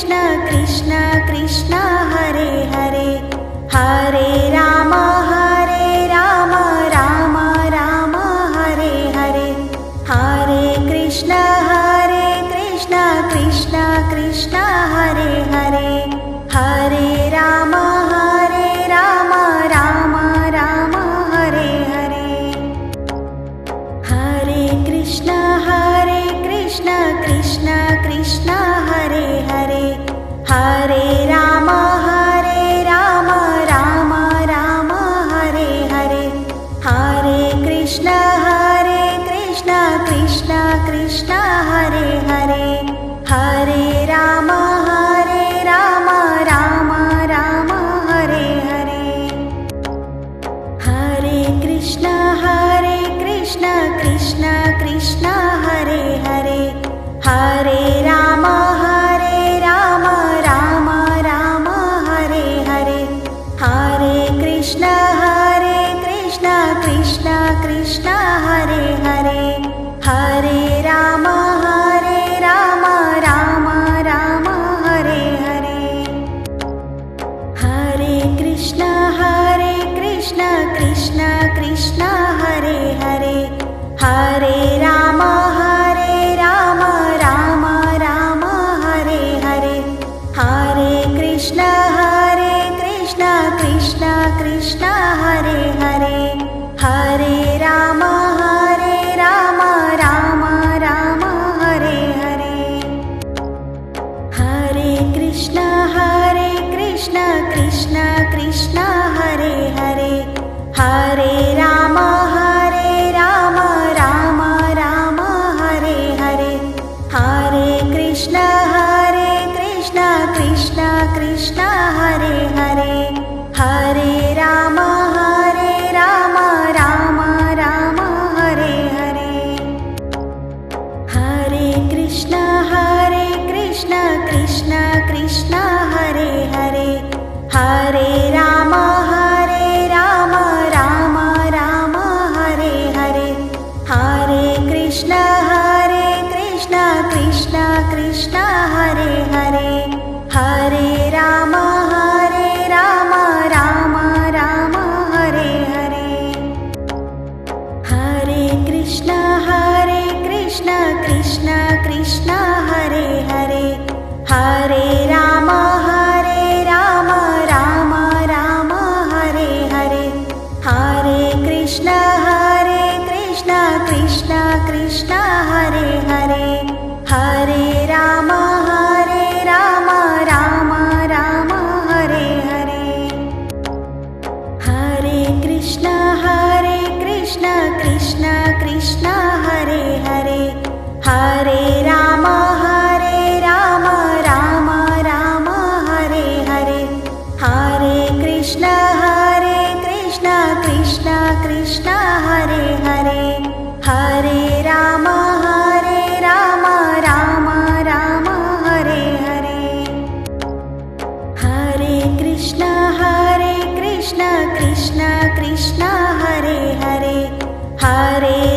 Krishna Krishna Krishna Hare Hare Hare Ram Ram Ram Hare Hare Hare Krishna Krishna Krishna Hare Hare Hare Ram Ram Ram Hare Hare Hare Krishna Krishna Krishna Hare Hare Hare Ram Ram Ram Hare Hare Hare Krishna Krishna Krishna Hare Hare Hare Ram Ram Ram Hare Hare Hare Krishna Krishna Krishna Hare Hare Hare Ram Ram Ram Hare Hare Hare Krishna Krishna Krishna Hare Hare Hare Ram Ram Ram Hare Hare Hare Krishna Krishna Krishna Hare Hare Hare Ram Ram Ram Hare Hare Hare Krishna Krishna Krishna Hare Hare Hare Ram Ram Ram Hare Hare Hare Krishna Krishna Krishna Hare Hare Hare Ram Ram Ram Hare Hare Hare Krishna Krishna Krishna Hare Hare Hare Ram Ram Ram Hare Hare Hare Krishna Krishna Krishna Hare Hare Hare Ram Ram Ram Hare Hare Hare Krishna Krishna Krishna Hare Hare Hare Ram Ram Ram Hare Hare Hare Krishna Krishna Krishna Hare Hare Hare Ram Ram Ram Hare Hare Hare Krishna Krishna Krishna Hare Hare Hare Ram Ram Ram Hare Hare Hare Krishna Krishna Krishna Hare Hare Hare Ram Ram Ram Hare Hare Hare Krishna Krishna Krishna Hare Hare Hare Ram Ram Ram Hare Hare Hare Krishna Krishna Krishna Hare Hare Hare